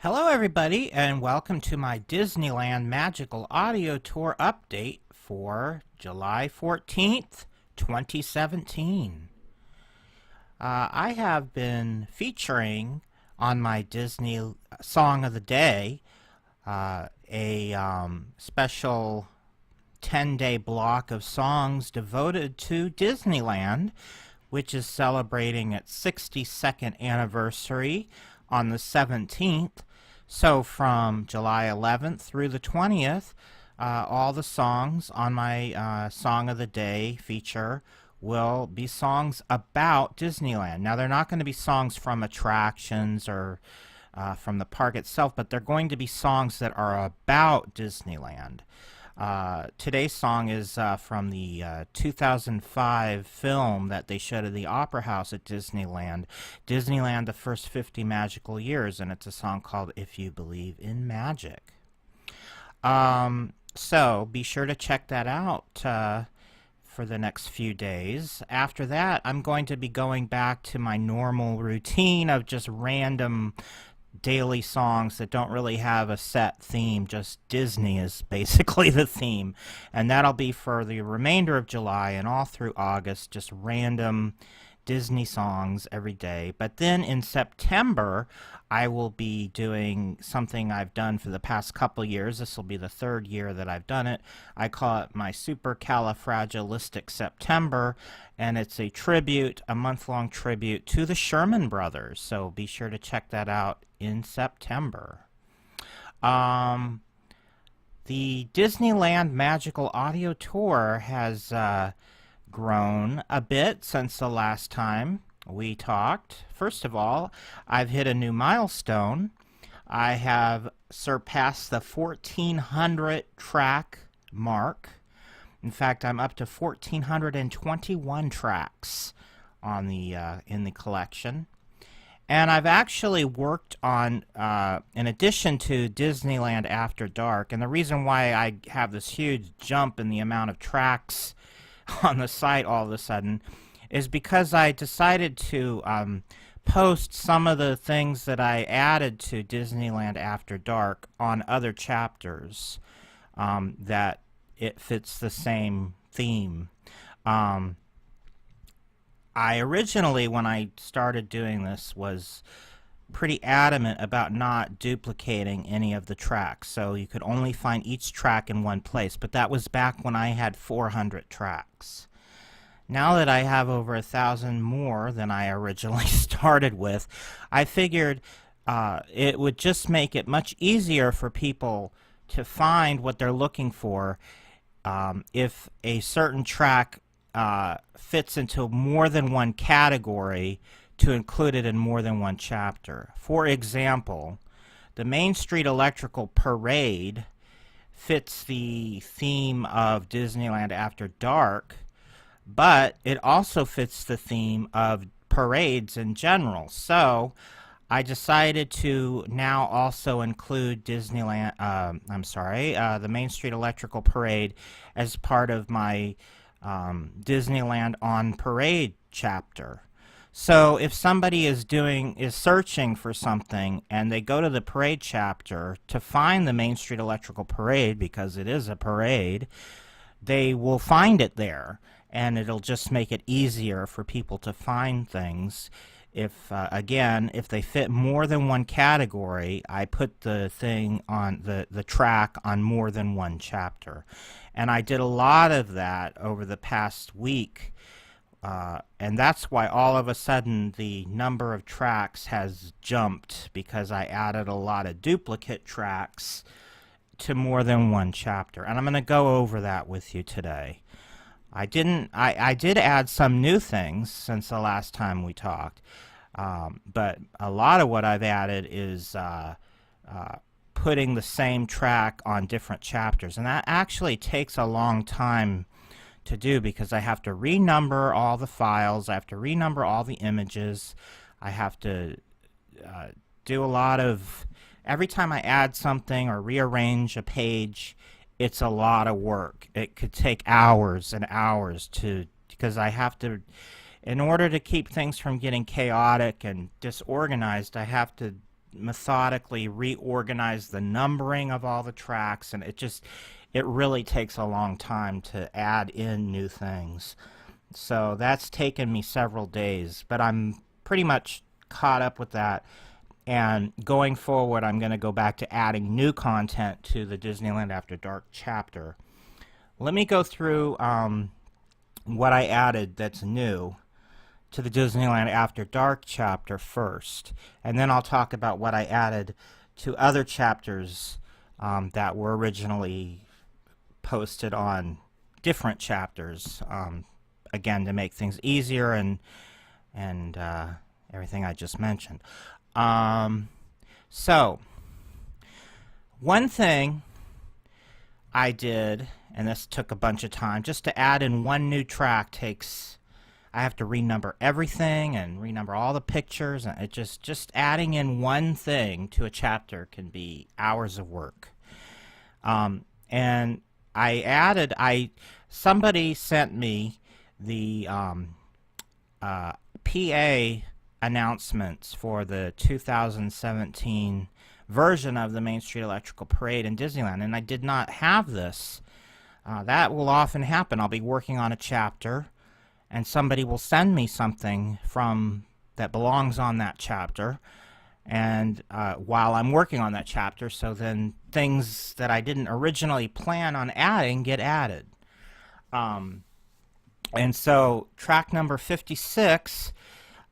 Hello everybody and welcome to my Disneyland Magical Audio Tour update for July 14th, 2017. I have been featuring on my Disney Song of the Day a special 10-day block of songs devoted to Disneyland, which is celebrating its 62nd anniversary on the 17th. So from July 11th through the 20th, all the songs on my Song of the Day feature will be songs about Disneyland. Now, they're not going to be songs from attractions or from the park itself, but they're going to be songs that are about Disneyland. Today's song is from the 2005 film that they showed at the Opera House at Disneyland, Disneyland the First 50 Magical Years, and it's a song called If You Believe in Magic. So be sure to check that out for the next few days. After that, I'm going to be going back to my normal routine of just random daily songs that don't really have a set theme. Just Disney is basically the theme, and that'll be for the remainder of July and all through August, just random Disney songs every day. But then in September I will be doing something I've done for the past couple years. This will be the third year that I've done it. I call it my Supercalifragilistic September, and it's a tribute, a month-long tribute to the Sherman Brothers. So be sure to check that out in September. The Disneyland Magical Audio Tour has grown a bit since the last time we talked. First of all, I've hit a new milestone. I have surpassed the 1,400 track mark. In fact, I'm up to 1,421 tracks on the in the collection. And I've actually worked on, in addition to Disneyland After Dark, and the reason why I have this huge jump in the amount of tracks on the site all of a sudden is because I decided to post some of the things that I added to Disneyland After Dark on other chapters that it fits the same theme. I originally, when I started doing this, was pretty adamant about not duplicating any of the tracks, so you could only find each track in one place, but that was back when I had 400 tracks. Now that I have over 1,000 more than I originally started with, I figured it would just make it much easier for people to find what they're looking for if a certain track fits into more than one category, to include it in more than one chapter. For example, the Main Street Electrical Parade fits the theme of Disneyland After Dark, but it also fits the theme of parades in general. So I decided to now also include Disneyland, the Main Street Electrical Parade as part of my Disneyland on Parade chapter. So if somebody is searching for something and they go to the parade chapter to find the Main Street Electrical Parade, because it is a parade, they will find it there, and it'll just make it easier for people to find things. If again, if they fit more than one category, I put the thing on the track on more than one chapter. And I did a lot of that over the past week. And that's why all of a sudden the number of tracks has jumped, because I added a lot of duplicate tracks to more than one chapter. And I'm going to go over that with you today. I did add some new things since the last time we talked, but a lot of what I've added is putting the same track on different chapters, and that actually takes a long time to do, because I have to renumber all the files, I have to renumber all the images, I have to do a lot of, every time I add something or rearrange a page, it's a lot of work. It could take hours and hours because I have to, in order to keep things from getting chaotic and disorganized, I have to methodically reorganize the numbering of all the tracks, and it really takes a long time to add in new things. So that's taken me several days, but I'm pretty much caught up with that. And going forward, I'm going to go back to adding new content to the Disneyland After Dark chapter. Let me go through what I added that's new to the Disneyland After Dark chapter first, and then I'll talk about what I added to other chapters that were originally posted on different chapters, again, to make things easier and everything I just mentioned. So one thing I did, and this took a bunch of time, just to add in one new track I have to renumber everything and renumber all the pictures, and it just adding in one thing to a chapter can be hours of work. And somebody sent me the PA announcements for the 2017 version of the Main Street Electrical Parade in Disneyland, and I did not have this. That will often happen. I'll be working on a chapter, and somebody will send me something that belongs on that chapter, and while I'm working on that chapter, so then things that I didn't originally plan on adding get added. And so track number 56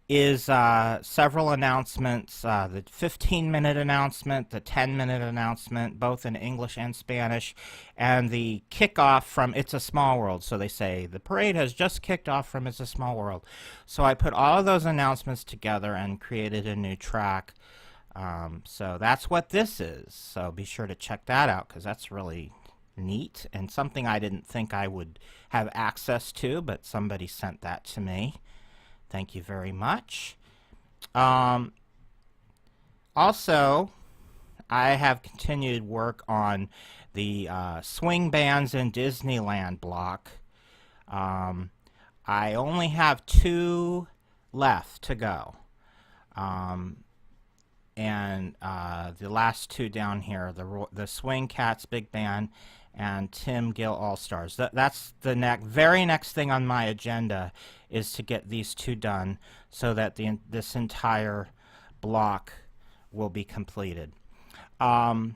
is several announcements, the 15-minute announcement, the 10-minute announcement, both in English and Spanish, and the kickoff from It's a Small World. So they say, the parade has just kicked off from It's a Small World. So I put all of those announcements together and created a new track. So that's what this is. So be sure to check that out, because that's really neat and something I didn't think I would have access to, but somebody sent that to me. Thank you very much. Also, I have continued work on the swing bands in Disneyland block. I only have 2 left to go. And the last 2 down here, the Swing Cats Big Band and Tim Gill All-Stars. That's the very next thing on my agenda, is to get these 2 done so that this entire block will be completed. I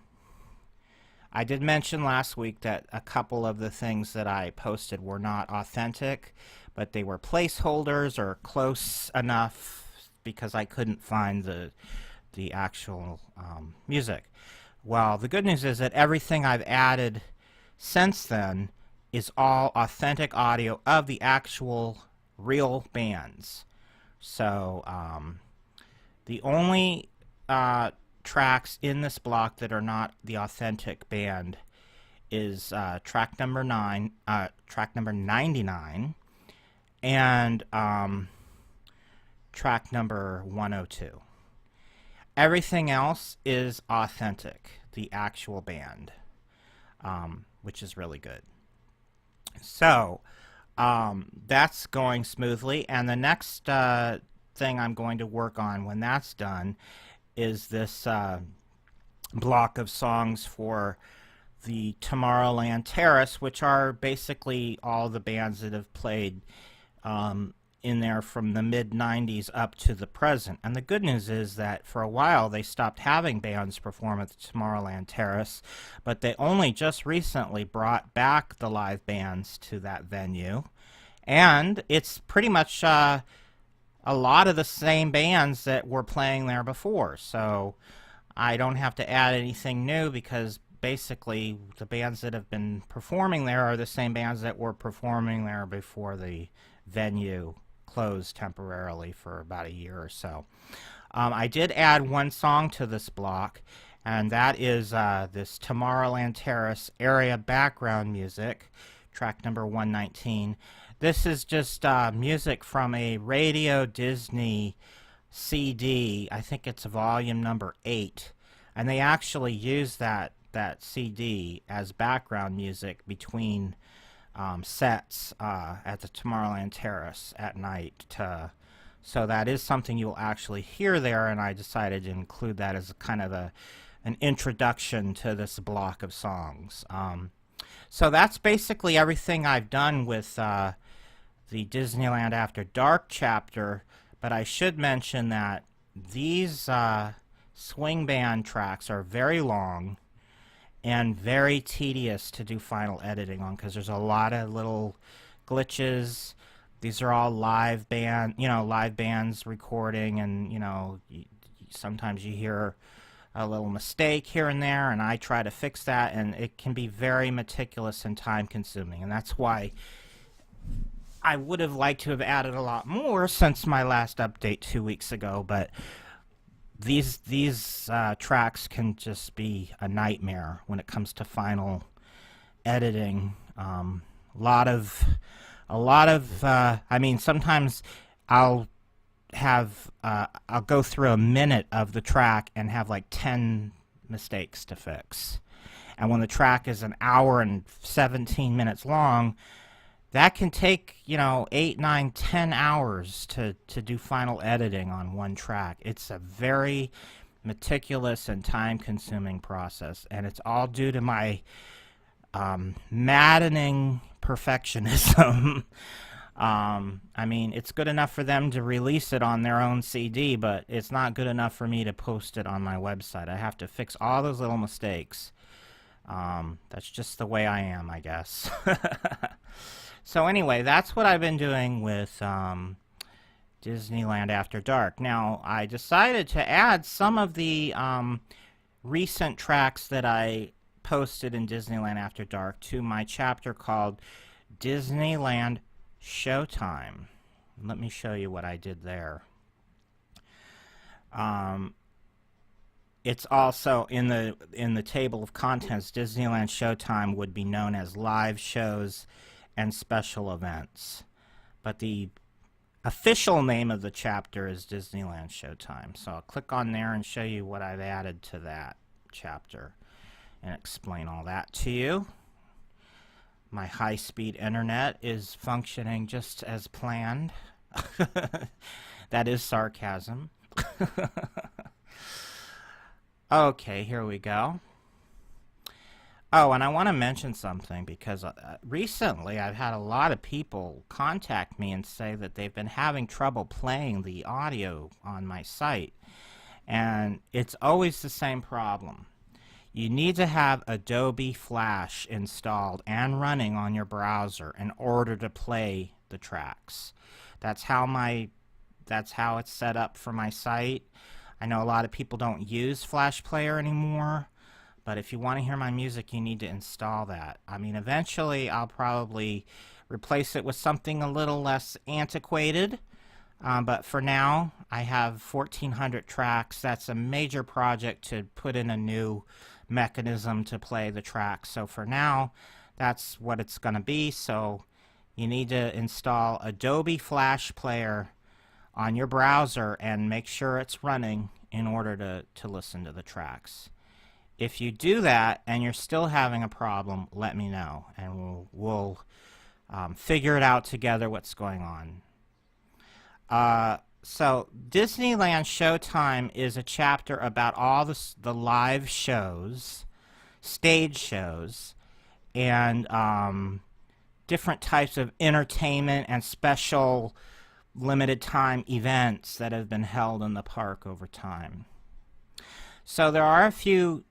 did mention last week that a couple of the things that I posted were not authentic, but they were placeholders or close enough because I couldn't find the actual music. Well, the good news is that everything I've added since then is all authentic audio of the actual real bands. So the only tracks in this block that are not the authentic band is track number 99 and track number 102. Everything else is authentic, the actual band, which is really good. So that's going smoothly, and the next thing I'm going to work on when that's done is this block of songs for the Tomorrowland Terrace, which are basically all the bands that have played in there from the mid-90s up to the present. And the good news is that for a while they stopped having bands perform at the Tomorrowland Terrace, but they only just recently brought back the live bands to that venue. And it's pretty much a lot of the same bands that were playing there before. So I don't have to add anything new, because basically the bands that have been performing there are the same bands that were performing there before the venue closed temporarily for about a year or so. I did add one song to this block, and that is this Tomorrowland Terrace area background music, track number 119. This is just music from a Radio Disney CD. I think it's volume number 8, and they actually use that CD as background music between sets at the Tomorrowland Terrace at night to So that is something you'll actually hear there, and I decided to include that as kind of an introduction to this block of songs. So that's basically everything I've done with the Disneyland After Dark chapter, but I should mention that these swing band tracks are very long and very tedious to do final editing on because there's a lot of little glitches. These are all live bands recording, and sometimes you hear a little mistake here and there, and I try to fix that, and it can be very meticulous and time consuming, and that's why I would have liked to have added a lot more since my last update 2 weeks ago, but these tracks can just be a nightmare when it comes to final editing. A lot of I mean, sometimes I'll go through a minute of the track and have like 10 mistakes to fix. And when the track is an hour and 17 minutes long, that can take, 8, 9, 10 hours to do final editing on one track. It's a very meticulous and time-consuming process, and it's all due to my maddening perfectionism. I mean, it's good enough for them to release it on their own CD, but it's not good enough for me to post it on my website. I have to fix all those little mistakes. That's just the way I am, I guess. So anyway, that's what I've been doing with Disneyland After Dark. Now, I decided to add some of the recent tracks that I posted in Disneyland After Dark to my chapter called Disneyland Showtime. Let me show you what I did there. It's also in the table of contents. Disneyland Showtime would be known as live shows and special events, but the official name of the chapter is Disneyland Showtime. So I'll click on there and show you what I've added to that chapter and explain all that to you. My high-speed internet is functioning just as planned. That is sarcasm. Okay, here we go. Oh, and I want to mention something because recently I've had a lot of people contact me and say that they've been having trouble playing the audio on my site. And it's always the same problem. You need to have Adobe Flash installed and running on your browser in order to play the tracks. That's how it's set up for my site. I know a lot of people don't use Flash Player anymore, but if you want to hear my music, you need to install that. I mean, eventually I'll probably replace it with something a little less antiquated, but for now I have 1,400 tracks. That's a major project to put in a new mechanism to play the tracks. So for now, that's what it's going to be. So you need to install Adobe Flash Player on your browser and make sure it's running in order to listen to the tracks. If you do that and you're still having a problem, let me know, and we'll figure it out together what's going on. So Disneyland Showtime is a chapter about all the live shows, stage shows, and different types of entertainment and special limited time events that have been held in the park over time. So there are a few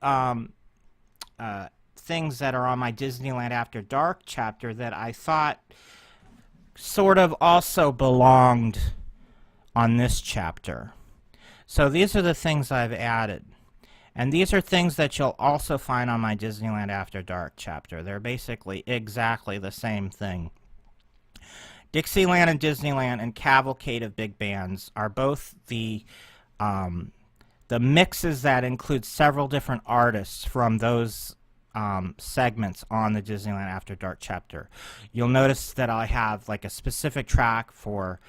things that are on my Disneyland After Dark chapter that I thought sort of also belonged on this chapter. So these are the things I've added. And these are things that you'll also find on my Disneyland After Dark chapter. They're basically exactly the same thing. Dixieland and Disneyland and Cavalcade of Big Bands are both the mixes that include several different artists from those segments on the Disneyland After Dark chapter. You'll notice that I have like a specific track for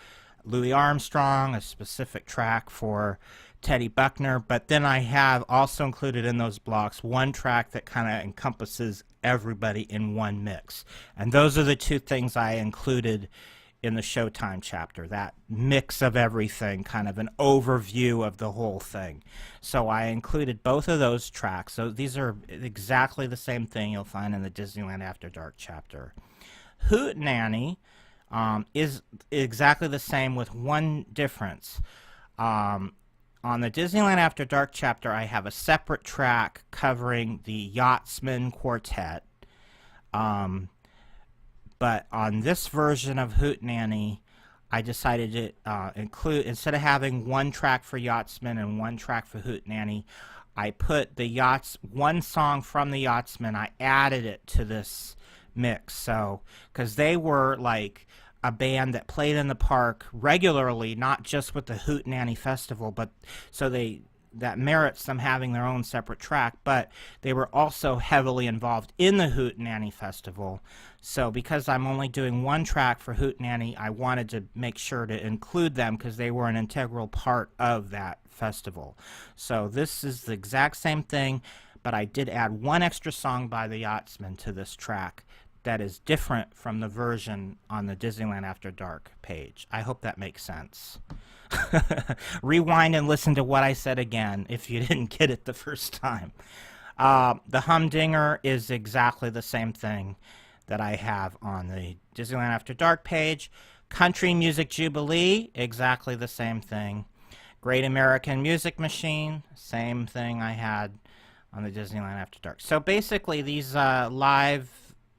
Louis Armstrong, a specific track for Teddy Buckner, but then I have also included in those blocks one track that kind of encompasses everybody in one mix. And those are the two things I included in the Showtime chapter, that mix of everything, kind of an overview of the whole thing. So I included both of those tracks. So these are exactly the same thing you'll find in the Disneyland After Dark chapter. Hootenanny is exactly the same with one difference. On the Disneyland After Dark chapter, I have a separate track covering the Yachtsman Quartet. But on this version of Hootenanny, I decided to include, instead of having one track for Yachtsman and one track for Hootenanny, I put one song from the Yachtsman, I added it to this mix. So, because they were like a band that played in the park regularly, not just with the Hootenanny Festival, but so that merits them having their own separate track, but they were also heavily involved in the Hootenanny Festival. So because I'm only doing one track for Hootenanny, I wanted to make sure to include them because they were an integral part of that festival. So this is the exact same thing, but I did add one extra song by the Yachtsmen to this track that is different from the version on the Disneyland After Dark page. I hope that makes sense. Rewind and listen to what I said again if you didn't get it the first time. The Humdinger is exactly the same thing that I have on the Disneyland After Dark page. Country Music Jubilee, exactly the same thing. Great American Music Machine, same thing I had on the Disneyland After Dark. So basically these live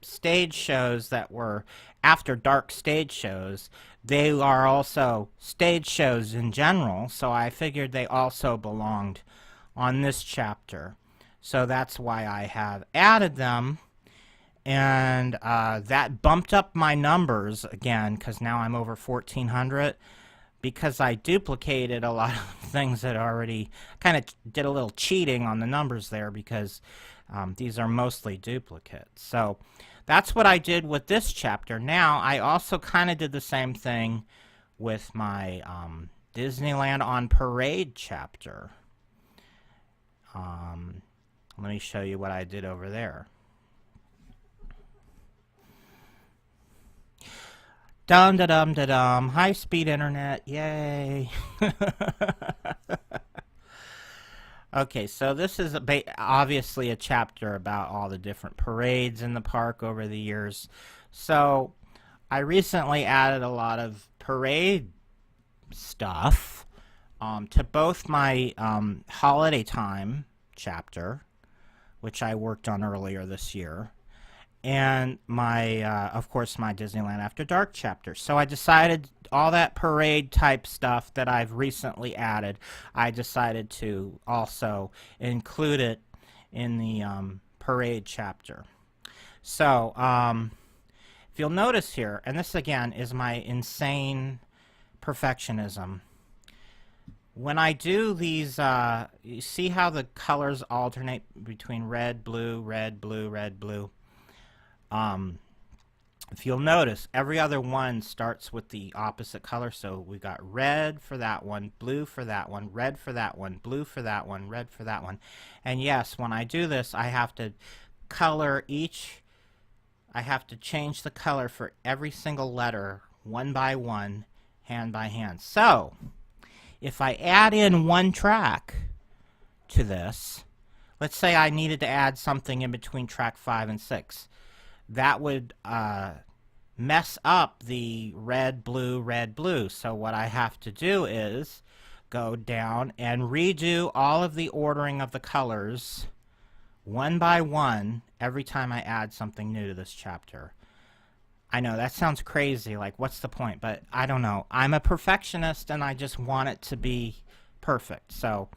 stage shows that were After Dark stage shows, they are also stage shows in general, so I figured they also belonged on this chapter. So that's why I have added them, and that bumped up my numbers again, because now I'm over 1,400, because I duplicated a lot of things that already kind of did a little cheating on the numbers there, because these are mostly duplicates. So that's what I did with this chapter. Now, I also kind of did the same thing with my Disneyland on Parade chapter. Let me show you what I did over there. Dum-da-dum-da-dum. High-speed internet. Yay. Okay, so this is obviously a chapter about all the different parades in the park over the years. So I recently added a lot of parade stuff to both my holiday time chapter, which I worked on earlier this year, and my, of course, my Disneyland After Dark chapter. So I decided all that parade type stuff that I've recently added, I decided to also include it in the parade chapter. So if you'll notice here, and this again is my insane perfectionism, when I do these, you see how the colors alternate between red, blue, red, blue, red, blue? If you'll notice, every other one starts with the opposite color. So we got red for that one, blue for that one, red for that one, blue for that one, red for that one. And yes, when I do this, I have to color each, I have to change the color for every single letter one by one, hand by hand. So if I add in one track to this, let's say I needed to add something in between track 5 and 6. That would mess up the red, blue, red, blue. So what I have to do is go down and redo all of the ordering of the colors one by one every time I add something new to this chapter. I know that sounds crazy, like what's the point? But I don't know. I'm a perfectionist and I just want it to be perfect. So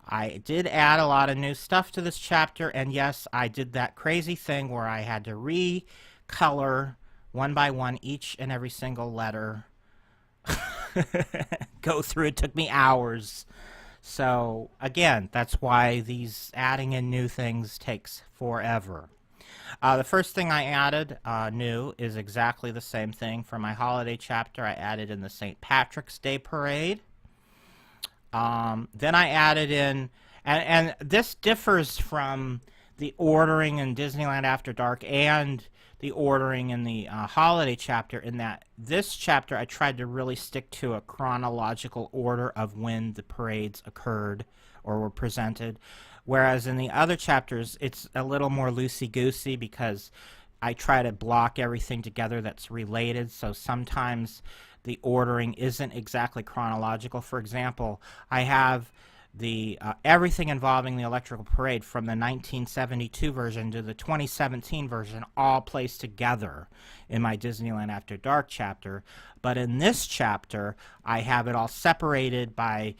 I did add a lot of new stuff to this chapter, and yes, I did that crazy thing where I had to recolor one by one each and every single letter. Go through it took me hours. So again, that's why these adding in new things takes forever. The first thing I added new is exactly the same thing for my holiday chapter. I added in the St. Patrick's Day Parade. Then I added in, and this differs from the ordering in Disneyland After Dark and the ordering in the holiday chapter, in that this chapter I tried to really stick to a chronological order of when the parades occurred or were presented, whereas in the other chapters it's a little more loosey-goosey because I try to block everything together that's related, so sometimes the ordering isn't exactly chronological. For example, I have the everything involving the electrical parade from the 1972 version to the 2017 version all placed together in my Disneyland After Dark chapter, but in this chapter I have it all separated by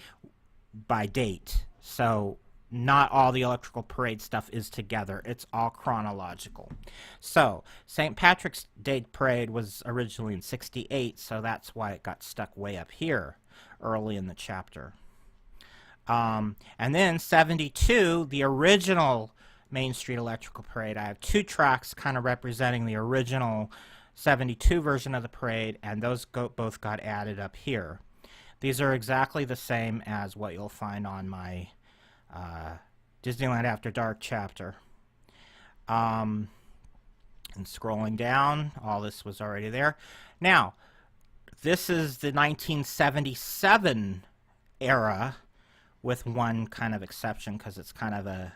date. So not all the electrical parade stuff is together. It's all chronological. So St. Patrick's Day parade was originally in 68, so that's why it got stuck way up here early in the chapter. And then 72, the original Main Street Electrical Parade. I have two tracks kind of representing the original 72 version of the parade, and those both got added up here. These are exactly the same as what you'll find on my Disneyland After Dark chapter. And scrolling down, all this was already there. Now, this is the 1977 era, with one kind of exception because it's kind of a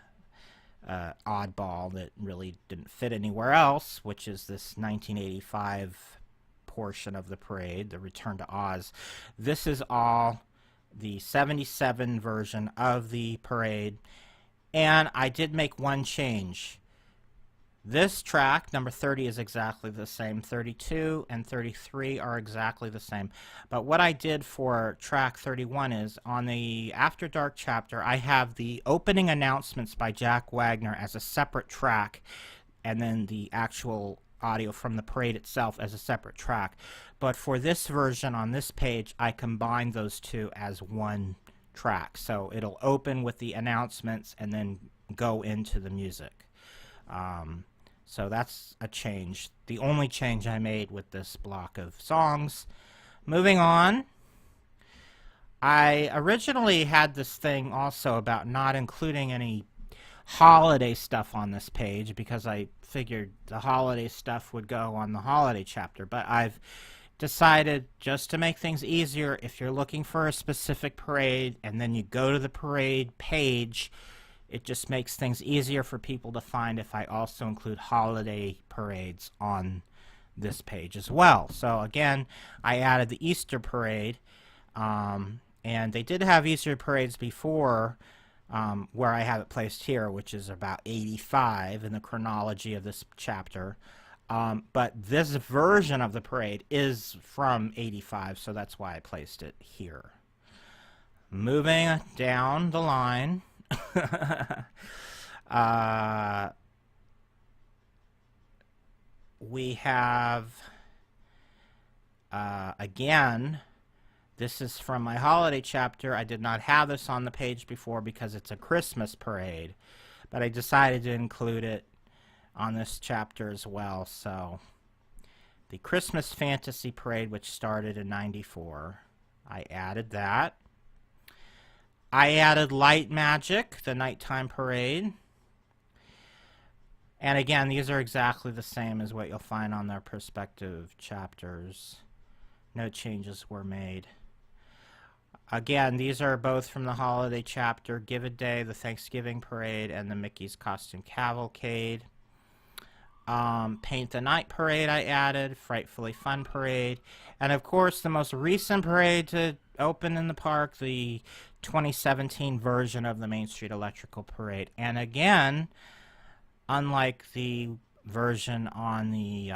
oddball that really didn't fit anywhere else, which is this 1985 portion of the parade, the Return to Oz. This is all the 77 version of the parade, and I did make one change. This track, number 30, is exactly the same. 32 and 33 are exactly the same. But what I did for track 31 is, on the After Dark chapter, I have the opening announcements by Jack Wagner as a separate track, and then the actual audio from the parade itself as a separate track. But for this version on this page, I combined those two as one track. So it'll open with the announcements and then go into the music. So that's a change. The only change I made with this block of songs. Moving on, I originally had this thing also about not including any holiday stuff on this page because I figured the holiday stuff would go on the holiday chapter, but I've decided, just to make things easier, if you're looking for a specific parade and then you go to the parade page, it just makes things easier for people to find if I also include holiday parades on this page as well. So again, I added the Easter parade, and they did have Easter parades before, where I have it placed here, which is about 85 in the chronology of this chapter. But this version of the parade is from 85, so that's why I placed it here. Moving down the line, we have, again, this is from my holiday chapter. I did not have this on the page before because it's a Christmas parade, but I decided to include it on this chapter as well. So the Christmas Fantasy Parade, which started in 94, I added that. I added Light Magic, the nighttime parade. And again, these are exactly the same as what you'll find on their respective chapters. No changes were made. Again, these are both from the holiday chapter: Give a Day, the Thanksgiving Parade, and the Mickey's Costume Cavalcade. Paint the Night Parade I added, Frightfully Fun Parade, and of course the most recent parade to open in the park, the 2017 version of the Main Street Electrical Parade. And again, unlike the version on the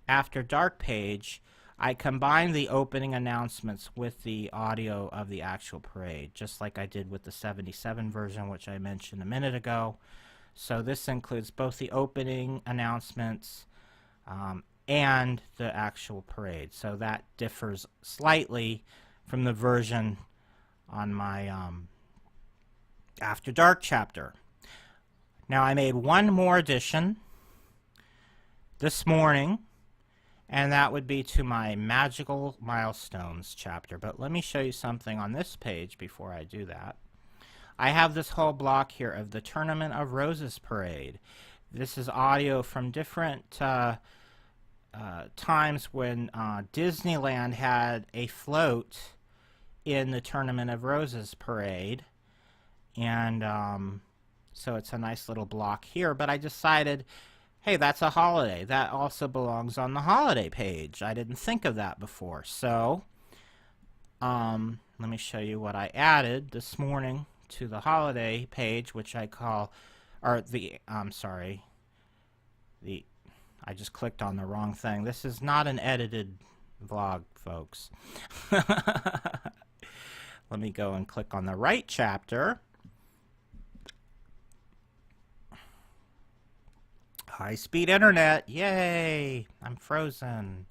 After Dark page, I combined the opening announcements with the audio of the actual parade, just like I did with the 77 version, which I mentioned a minute ago. So this includes both the opening announcements and the actual parade. So that differs slightly from the version on my After Dark chapter. Now, I made one more addition this morning, and that would be to my Magical Milestones chapter. But let me show you something on this page before I do that. I have this whole block here of the Tournament of Roses parade. This is audio from different times when Disneyland had a float in the Tournament of Roses parade. And so it's a nice little block here. But I decided, hey, that's a holiday. That also belongs on the holiday page. I didn't think of that before. So let me show you what I added this morning to the holiday page, which I call, or the, I'm sorry, I just clicked on the wrong thing. This is not an edited vlog, folks. Let me go and click on the right chapter. High-speed internet, yay! I'm frozen.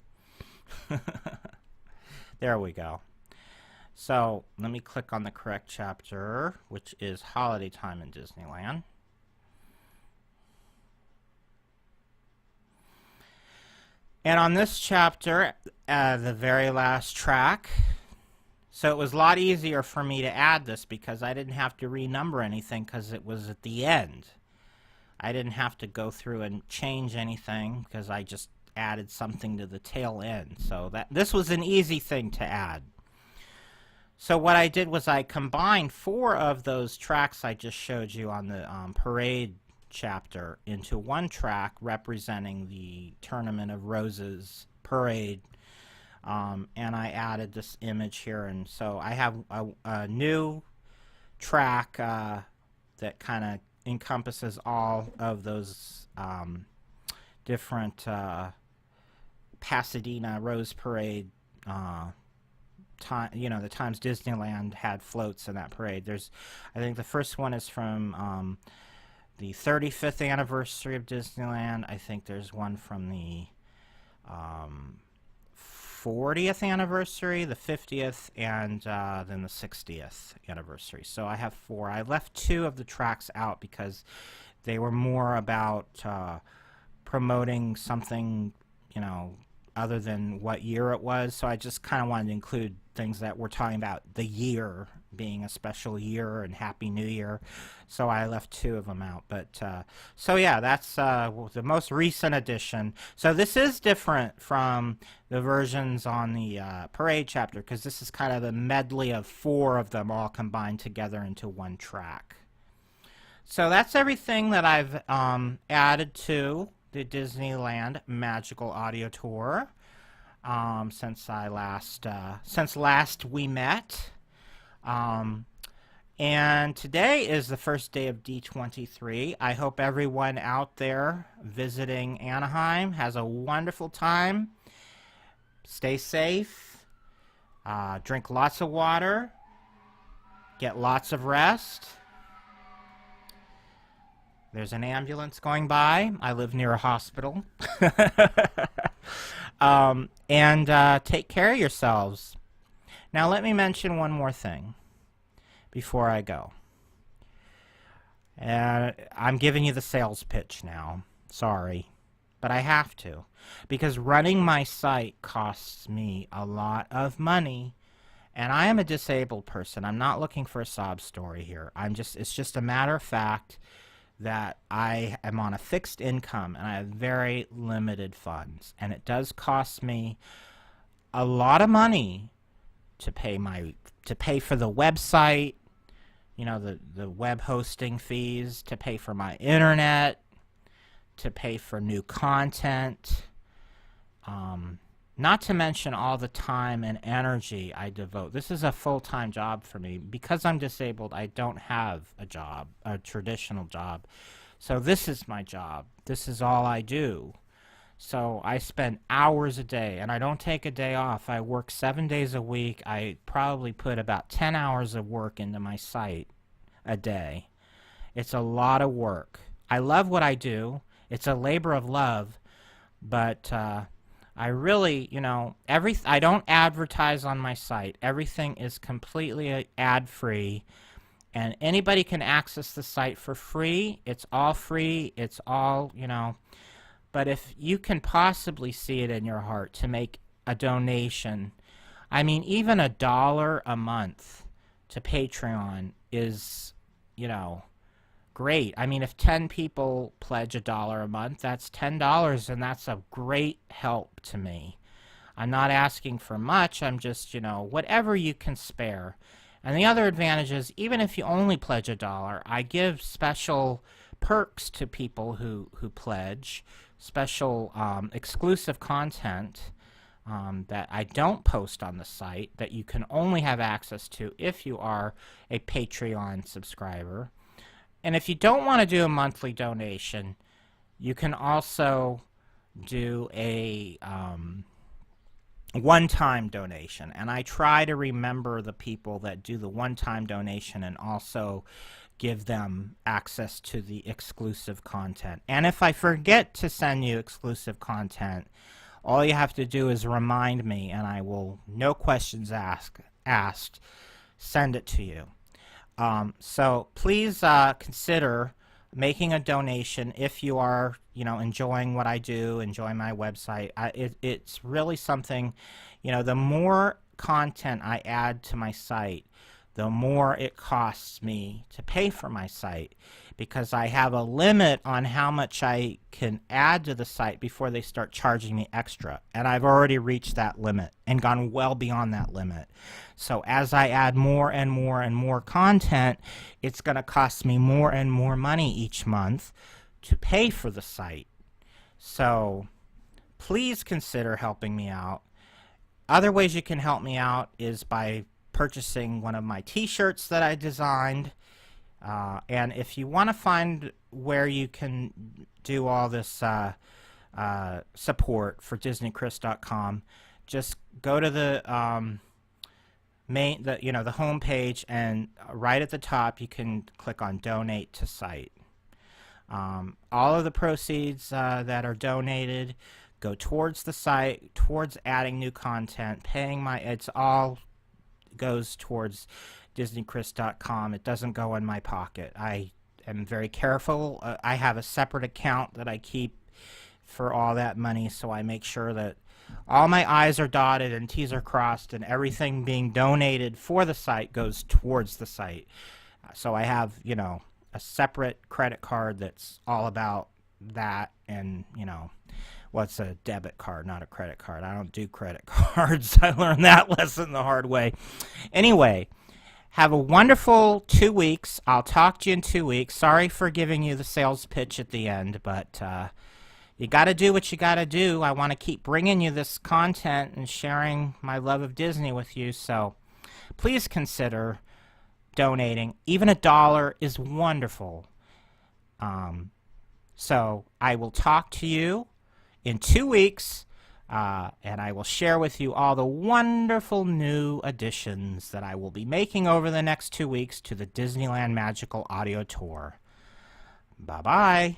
There we go. So let me click on the correct chapter, which is Holiday Time in Disneyland. And on this chapter, the very last track, so it was a lot easier for me to add this because I didn't have to renumber anything because it was at the end. I didn't have to go through and change anything because I just added something to the tail end. So this was an easy thing to add. So what I did was I combined 4 of those tracks I just showed you on the parade chapter into one track representing the Tournament of Roses parade. And I added this image here. And so I have a new track that kind of encompasses all of those different Pasadena Rose Parade the times Disneyland had floats in that parade. I think the first one is from the 35th anniversary of Disneyland. I think there's one from the 40th anniversary, the 50th, and then the 60th anniversary. So I have 4. I left 2 of the tracks out because they were more about promoting something, other than what year it was. So I just kind of wanted to include things that we're talking about the year being a special year and Happy New Year. So I left 2 of them out. But so yeah, that's the most recent edition. So this is different from the versions on the parade chapter because this is kind of a medley of 4 of them all combined together into one track. So that's everything that I've added to the Disneyland Magical Audio Tour since last we met. And today is the first day of D23. I hope everyone out there visiting Anaheim has a wonderful time. Stay safe. Drink lots of water. Get lots of rest. There's an ambulance going by. I live near a hospital. And take care of yourselves. Now let me mention one more thing before I go. I'm giving you the sales pitch now. Sorry. But I have to. Because running my site costs me a lot of money. And I am a disabled person. I'm not looking for a sob story here. It's just a matter of fact that I am on a fixed income and I have very limited funds, and it does cost me a lot of money to pay for the website, the web hosting fees, to pay for my internet, to pay for new content, not to mention all the time and energy I devote. This is a full-time job for me. Because I'm disabled, I don't have a traditional job. So this is my job. This is all I do. So I spend hours a day, and I don't take a day off. I work 7 days a week. I probably put about 10 hours of work into my site a day. It's a lot of work. I love what I do. It's a labor of love, but I really, I don't advertise on my site. Everything is completely ad-free, and anybody can access the site for free. It's all free. It's all, But if you can possibly see it in your heart to make a donation, I mean, even $1 a month to Patreon is, great. I mean, if 10 people pledge $1 a month, that's $10, and that's a great help to me. I'm not asking for much. I'm just, whatever you can spare. And the other advantage is, even if you only pledge $1, I give special perks to people who pledge, special exclusive content that I don't post on the site that you can only have access to if you are a Patreon subscriber. And if you don't want to do a monthly donation, you can also do a one-time donation. And I try to remember the people that do the one-time donation and also give them access to the exclusive content. And if I forget to send you exclusive content, all you have to do is remind me, and I will, no questions asked, send it to you. So please consider making a donation if you are, enjoying what I do, enjoying my website. It's really something, the more content I add to my site, the more it costs me to pay for my site, because I have a limit on how much I can add to the site before they start charging me extra. And I've already reached that limit and gone well beyond that limit. So as I add more and more and more content, it's going to cost me more and more money each month to pay for the site. So please consider helping me out. Other ways you can help me out is by purchasing one of my t-shirts that I designed. And if you want to find where you can do all this support for DisneyChris.com, just go to the the home page, and right at the top you can click on Donate to Site. All of the proceeds that are donated go towards the site, towards adding new content, it's all goes towards DisneyChris.com. It doesn't go in my pocket. I am very careful. I have a separate account that I keep for all that money, so I make sure that all my I's are dotted and T's are crossed, and everything being donated for the site goes towards the site. So I have, a separate credit card that's all about that, and, well, it's a debit card, not a credit card. I don't do credit cards. I learned that lesson the hard way. Anyway, have a wonderful 2 weeks. I'll talk to you in 2 weeks. Sorry for giving you the sales pitch at the end, but you got to do what you got to do. I want to keep bringing you this content and sharing my love of Disney with you, so please consider donating. Even $1 is wonderful. So I will talk to you in 2 weeks, and I will share with you all the wonderful new additions that I will be making over the next 2 weeks to the Disneyland Magical Audio Tour. Bye-bye.